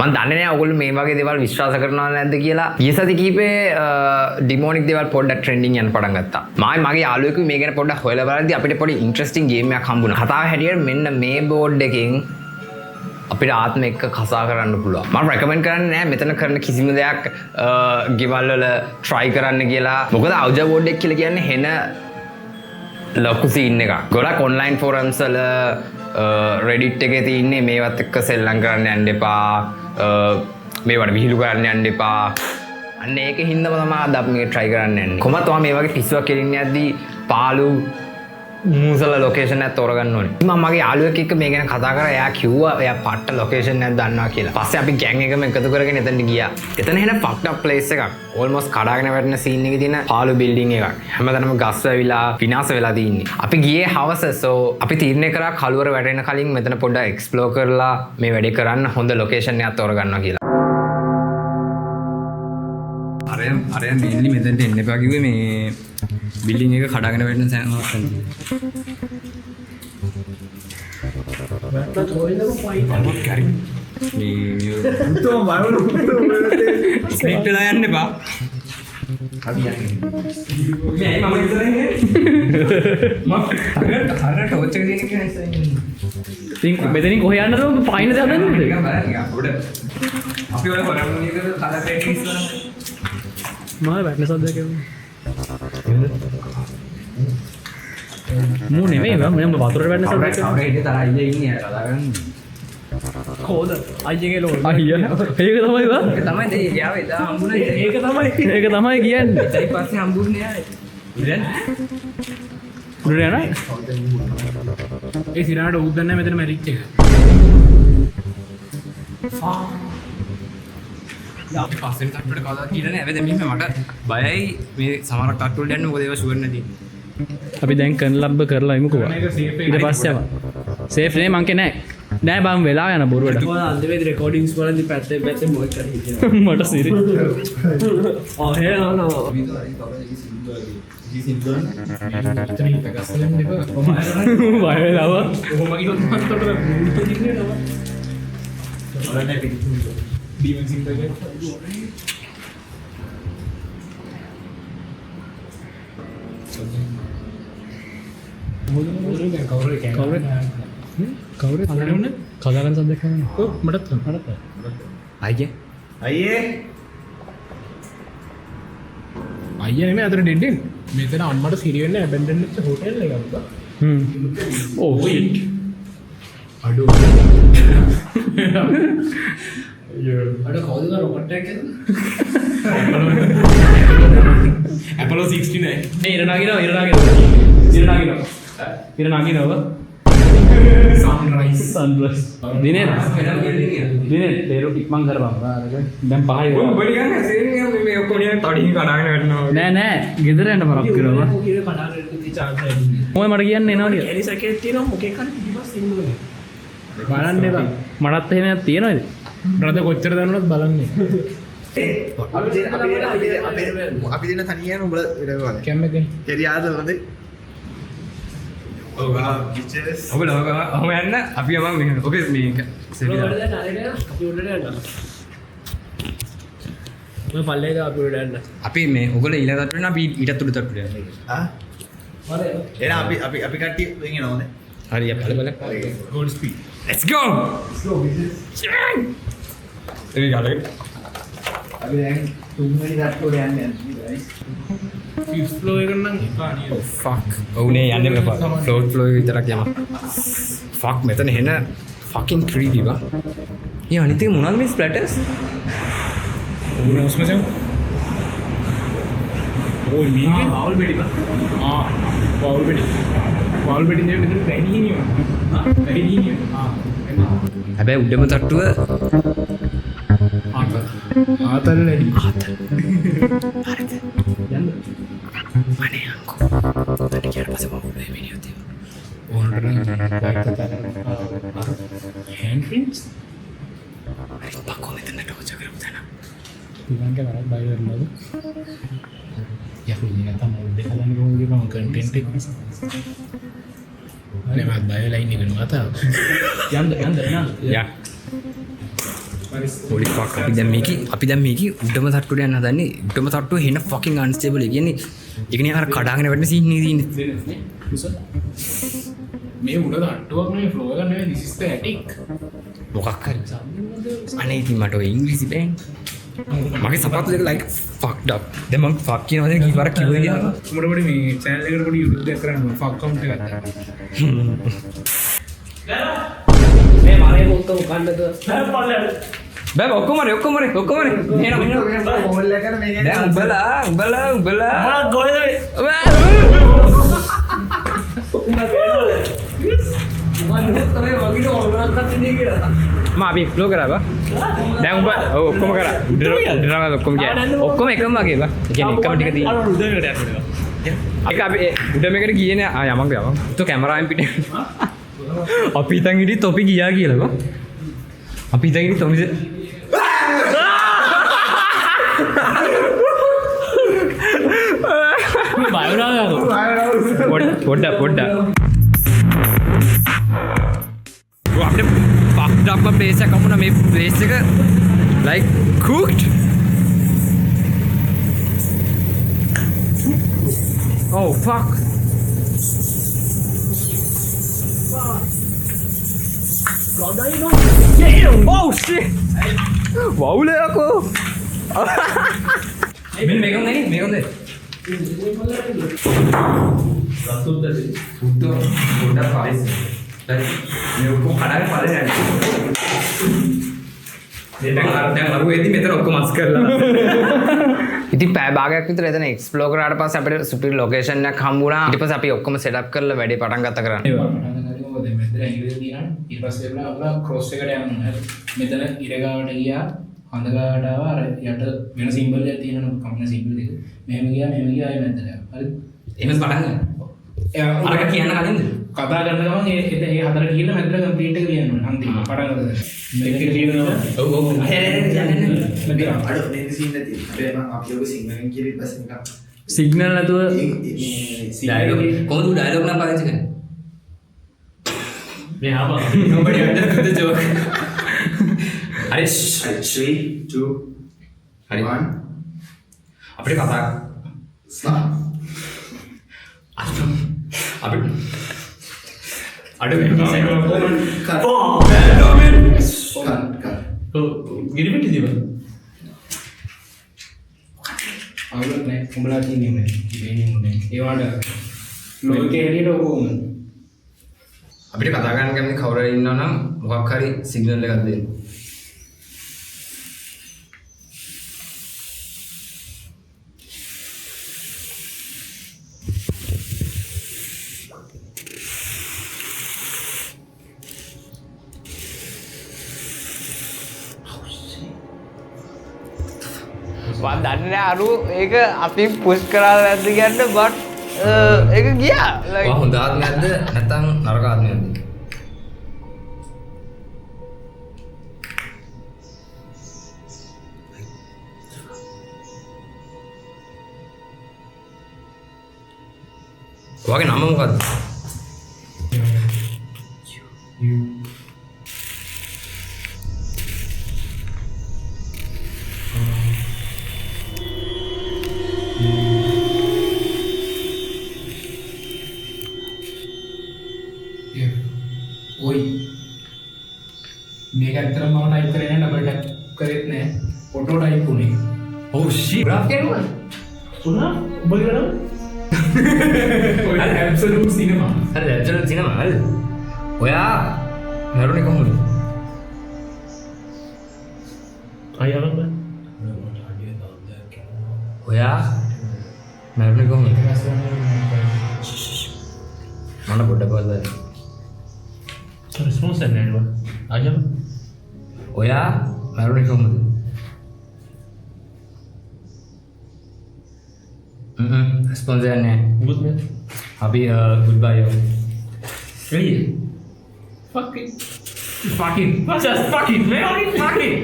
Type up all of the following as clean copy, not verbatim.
මම දන්නේ නැහැ ඔයගොල්ලෝ මේ වගේ දේවල් විශ්වාස කරනවද නැද්ද කියලා. ඊයේ සති කීපේ ඩිමෝනික් දේවල් පොඩ්ඩක් ට්‍රෙන්ඩින් යන පටන් ගත්තා. මගේ යාළුවෙකු මේ ගැන පොඩ්ඩක් හොයලා බලද්දී අපිට පොඩි ඉන්ට්‍රෙස්ටිං ගේම් එකක් හම්බුණා. කතාව හැටියට මෙන්න මේ බෝඩ් එකෙන් අපිට ආත්ම එක්ක කසා කරන්න පුළුවන්. මම රෙකමෙන්ඩ් කරන්නේ නැහැ මෙතන කරන කිසිම දෙයක් ගෙවල් වල try කරන්න කියලා. මොකද අවුජා බෝඩ් එක කියලා කියන්නේ හෙන ලොකු සීන් එකක්. ගොඩක් ඔන්ලයින් ෆෝරම්ස් වල Reddit එකේ තියෙන්නේ මේවත් එක්ක සෙල්ලම් කරන්න යන්න එපා. මේවට විහිළු කරන්න යන්න එපා. අන්න ඒක හින්දාම තමයි අද අපි මේක try කරන්න යන්නේ. කොහොමද ඔයා මේ වගේ පිස්සුවක් කෙලින්න යද්දී පාළු මූසල ලොකේෂන් එකක් තෝරගන්න ඕනේ. මම මගේ යාළුවෙක් එක්ක මේ ගැන කතා කරා. එයා කිව්වා එයා පට්ට ලොකේෂන් එකක් දන්නවා කියලා. පස්සේ අපි ගෑන් එකම එකතු කරගෙන එතනට ගියා. එතන එන fucked up place එකක්. almost කඩාගෙන වැටෙන scene එකේ තියෙන පාළු building එකක්. හැමතැනම ගස් වැවිලා විනාශ වෙලා තියෙන්නේ. අපි ගියේ හවස. so අපි තීරණය කරා කළුවර වැටෙන කලින් මෙතන පොඩ්ඩක් explore කරලා මේ වැඩේ කරන්න හොඳ ලොකේෂන් එකක් තෝරගන්නවා කියලා. අරය මේන්ලි මෙතැන්ට එන්න එපා කිව්වේ මේ බිල්ඩින් එක කඩාගෙන වැටෙන සෑම ස්නෙක් වෙලා යන්න එපා. මෙතනින් කොහේ යන්නද පයින් දාන්නද? අපි වල හොරමුණියක කලර් රේටින්ග්ස් වල මම වැටෙන සද්දයක් එන්නේ. මූ නෙමෙයි මම වතුරට වැටෙන සද්දයක්. කවුරු හිටිය තරහ අයියා ඉන්නේ කතා කරන්නේ. කොහොද? අයියගේ ලෝක. අයියා. ඒක තමයි බා. ඒක තමයි දෙය ගියාව එදා හම්බුනේ. ඒක තමයි කියන්නේ. ඊට පස්සේ හම්බුනේ ආයේ. ඉතින් උඩට යනවා. ඒ සිරාට උද්දන්නේ නැහැ මෙතන මැරිච් එක. අපි පස්සෙන් තට්ටුවට කවදාවත් කියලා නෑ. හැබැයි මෙහෙම මට බයයි මේ සමහරක් තට්ටුවලට යන්න මොකද ඒවා ෂුවර් නැති. අපි දැන් කන්ලබ්බ කරලා ඉමුකෝ. ඊට පස්සේ ආවා. සේෆ් නේ මං කියන්නේ නෑ බම් වෙලා යන බොරුවට. ඔය අන්තිමේදී රෙකෝඩින්ග්ස් වලදී පැත්තේ මොකක් කරේ හිටියා. මට සිරි. ඔව් හේනෝ. බය වෙලාව. කොහොම කිව්වොත් මට දින්නේ නෝ. ඔරනේ පිටින්. ඩීමන් සිං දෙක. කවුරු අල්ලන්නේ? කලාකන් සද්දයක් කරනවා. ඔව් මටත් අයියේ අයියා නෙමෙයි අතන ඩෙඩ් එන්නේ. මෙතන අම්මට සිරි වෙන්නේ ඇබැන්ඩන් වෙච්ච හෝටල් එකක් බා. ඕ ෂිට්. අඩෝ. අඩෝ කවුද රොකට් එකක් ගන්නේ? Apollo 69. නේ ඉර නගිනවා. සන්රයිස්. දිනේ දේරු ඉක්මන් කරපන්. දැන් පහයි. බඩ ගන්න සේරියම් මේ ඔක්කොම නිකන් තඩින් කඩාගෙන වැටෙනවා. නෑ ගෙදර යන්න පරක් කරනවා. කීර කඩාගෙන ඉති chance එකයි. මොකද මට කියන්න එනවා නේද? එලි සැකේට් තියෙනවා මොකේ කරේ පිටිපස්ස ඉන්නවා. බලන්න එපා. මටත් එහෙම තියෙනවද? රද කොච්චර දන්නවද බලන්නේ. අපි දෙන්න තනියම උඹ ඉරවල කැම් එක ගන්න. එරියාද හොඳ ඔව් පිචර්ස් ඔබ ඔහම යන්න අපි යමු මෙහෙම. ඔබේ මේක සෙවිලා. අපි උඩට යන්න. ඔය පල්ලේද අපි උඩට යන්න. අපි මේ ඔයගොල්ලෝ ඊළඟ තට්ටුවේ නම් අපි ඊටත් උඩ තට්ටුවට යනවා. හරි එහෙනම් අපි කට්ටිය වෙන් යනවානේ හරි අපි බලමු. Goal speed. Let's go. එවි ගාලේ. අපි දැන් තුන්වෙනි තට්ටුවට යන්නේ guys ෆිෆ්ත් ෆ්ලෝ එක නම් එපා නේද? fuck. ඔව්නේ යන්න එපා. ෆ්ලෝ එක විතරක් යමු. fuck මෙතන එන fucking creepy බා. ඊ අනිත් එක මොනවද මේ splatters? ඕනේ ඔස්මසෙන්. ඕයි මීගේ බවල් බෙඩි බා. බවල් බෙඩි. බවල් බෙඩි නේ මෙතන පැණි නියම. පැණි නියම. හැබැයි උඩම තට්ටුව ආතල් වැඩි. හරිද? යන්න. අනේ අංකෝ. තටි කියලා පස්සේ මම මේ වීඩියෝ තියනවා. ඕනට හෑන්ඩ් ප්‍රින්ට්ස් බක්කෝ මෙතන ටෝච කරමු දැන්. ඉවන්ගේ වරක් බය වෙනවද? යකෝ ඉන්නේ තමයි දෙක ගන්න කොහොමද මම කන්ටෙන්ට් එක. අනේ මම බය වෙලා ඉන්නේ නේද මත. යන්න එනවා. යා. holy fuck අපි දැන් මේකේ උඩම තට්ටුවට යන්න හදන්නේ උඩම තට්ටුව හෙන fucking unstable ඒ කියන්නේ ඒකනේ අර කඩාගෙන වැටෙන සීන් නේ තියෙන්නේ මේ උඩ තට්ටුවක් නෙවෙයි ෆ්ලෝ එකක් නෙවෙයි this is the attic මොකක් හරි අනේ ඉතින් මට ඔය ඉංග්‍රීසි බෑනේ මගේ සපත්තු දෙක like fucked up දැන් මම fuck කියනවා දැන් කීපාරක් කිව්වේ කියලා උඹට පොඩි මේ channel එකට පොඩි YouTube එකක් කරන්න fuck count එකක් ගන්න මේ මාරේ ඔක්කොම කන්නද බෑ ඔක්කොම රේ එහෙනම් හෝල් එකට මේක දැන් උඹලා මොනවද ගොයද අපි එක්ස්ප්ලෝර් කරා බා දැන් උඹ ඔක්කොම කරා උඩරම ඔක්කොම කියන්නේ ඔක්කොම එකම වගේ බා කියන්නේ එකම ටික තියෙනවා ඒක අපි උඩ මේකට ගියේ නෑ යමංග તો කැමරාවෙන් පිට අපි හිතන් හිටියේ තොපි ගියා කියලා බා අපි හිතන් හිටියේ තොපි පොඩ්ඩක් අපිට fucked up place එකක් වුණා මේ place එක like cooked oh fuck oh shit wow ලයකෝ මෙන්න මේක නේ උඩ පායිස් මේ ඔක්කොම කඩාගෙන පල්ලේ යන්නේ දැන් අර වෙද්දි මෙතන ඔක්කොම මස් කරලා ඉතින් පැය භාගයක් විතර එතන එක්ස්ප්ලෝර් කරාට පස්සේ අපිට සුපිරි ලොකේෂන් එකක් හම්බුණා ඊට පස්සේ අපි ඔක්කොම සෙට් අප් කරලා වැඩේ පටන් ගත්ත කරන්න ඊට පස්සේ අපලා ක්‍රොස් එකට යනවා මෙතන ඉරගාවට ගියා හඳගාවට ආවා අර යට වෙන සිම්බල් එකක් තියෙනවා කම්පියුටර් සිම්බල් එක මෙහෙම ගියා ආයෙ මැද්දට හරි එහෙමත් පටන් ගන්න අරක කියන්න කලින්ද කතා කරන ගමන් ඒ හතර කියන මැද්දට කම්ප්ලීට් එක ලියන්න ඕනේ අන්තිම පටන් ගන්න මේක කියනවා ඔව් අර මේ සීන් එක තියෙනවා අපි ඔබ සිංහලෙන් කියවි පස්සේ නිකන් සිග්නල් නැතුව ඩයලොග් කොහොමද ඩයලොග් නම් පාවිච්චි කරන්නේ මේ ආවා nobody understood the joke අර 3 2 හරි 1 අපිට කතා stop අපිට අඩ cut ගිරිපිටි දීපන් අවුලක් නැහැ උඹලා කියන්නේ මේ ඒ වලට ලෝකේ හැටියට ඔකෝම අපිට කතා කරන්න කැමති කවුරු හරි ඉන්නවා නම් මොකක් හරි සිග්නල් එකක් දෙන්න මම දන්නේ අරු ඒක අපි පුෂ් කරලා නැද්ද කියන්නේ බට් ඒක ගියා like හොඳ ආත්මයක්ද නැත්නම් නරක ආත්මයක්ද ඔයාගේ නම මොකද්ද ඔයි මේක ඇත්තටම මම ටයිප් කරේ නෑ ඩබල් ටැප් කරෙත් නෑ ඔටෝ ටයිප් උනේ oh shit graph කෙරුවා උනා ඔබ කරනවා ඔය ඇබ්සලූට් සිනමා හරි ඇබ්සලූට් සිනමා හරි ඔයා මරුනේ කොහොමද අයියලම ඔයා මරුනේ කොහොමද මම පොඩ්ඩක් බලන්න රිස්පොන්ස් එක නෑනේ අයියලම ඔයා මරුනේ කොහොමද රිස්පොන්ස් එක නෑ good man අපි goodbye yo really fucking just fucking man fucking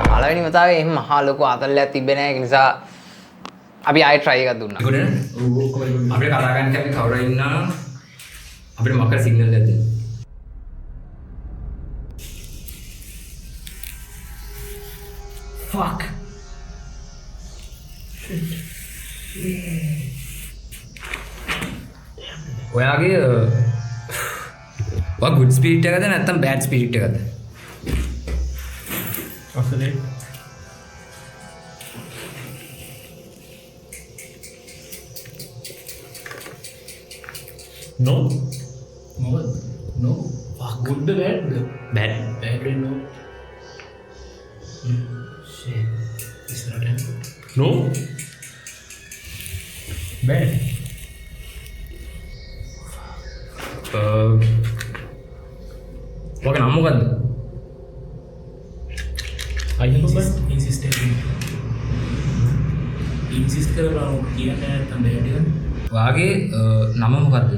පළවෙනි වතාවේ එහෙම මහා ලොකු ආතල්ලයක් තිබ්බේ නැහැ ඒක නිසා අපි ආයෙ try එකක් දුන්නා. ඒකට අපිට කතා කරන්න කැමති කවුරු ඉන්නා අපිට මොකක්ද සිග්නල් එකක් දෙන්න. Fuck. ඔයාගේ ඔයා good spirit එකද නැත්නම් bad spirit එකද? අසලේ No. No. Fuck. Good the bad. Bad. Bad and no. Shit. Is that it? no Bad. ඔයාගේ නම මොකද්ද? Insist කරලා කියන්නේ නැත්නම් බෑඩ් එක. ඔයාගේ නම මොකද්ද?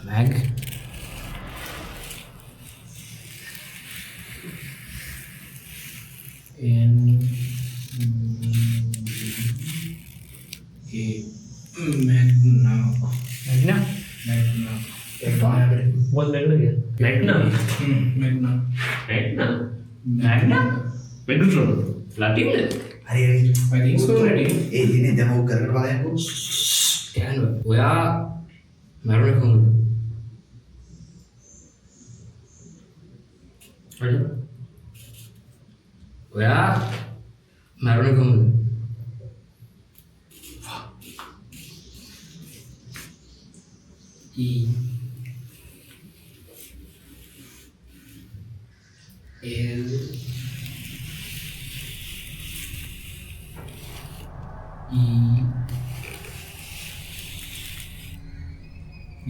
Mag. Magna. what level again Magna. Medullum Latin හරි හරි. I think so already. ඒ දිනේ demo කරන්න බලයන්කෝ. කියන්න ඔයා මරුණ කොහොමද? ඔයා මරුණ කොහොමද? E L E V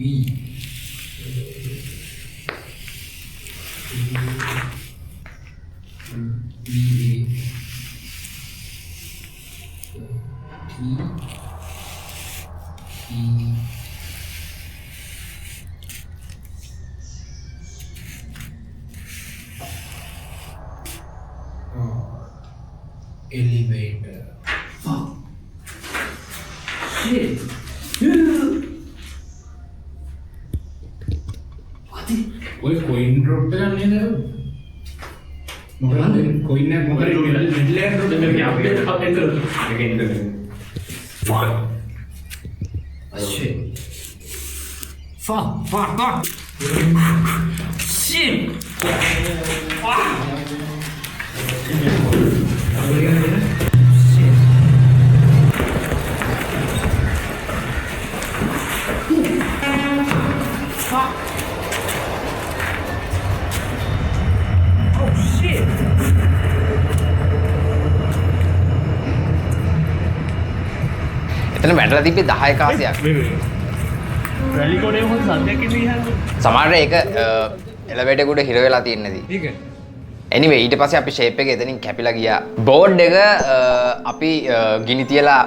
elevator. Fuck. Shit. ඔය කොයින් ඩ්‍රොප් එක ගන්නේ නේද? මොකද කොයින් එක මොකද මිඩල් එන්ඩ් ඩ්‍රොප් එක අප්ඩේට් කරලා Fuck. Shit. Fuck. Shit. Fuck. එතන වැටලා තිබ්බේ 10 කාසියක්. රැලි කොටේ මොකද සද්දයක් එන්නේ ඉහළ සමහරට ඒක එලවේටර් උඩ හිර වෙලා තියෙන නේද? ඒක anyway ඊට පස්සේ අපි ෂේප් එක එතනින් කැපිලා ගියා. බෝඩ් එක අපි ගිනි තියලා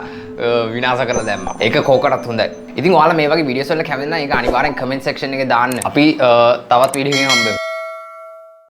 විනාශ කරලා දැම්මා. ඒක කෝකටත් හොඳයි. ඉතින් ඔයාලා මේ වගේ වීඩියෝස් වල කැමති නම් ඒක අනිවාර්යෙන් කමෙන්ට් සෙක්ෂන් එකේ දාන්න. අපි තවත් වීඩියෝ එකකින් හම්බෙමු.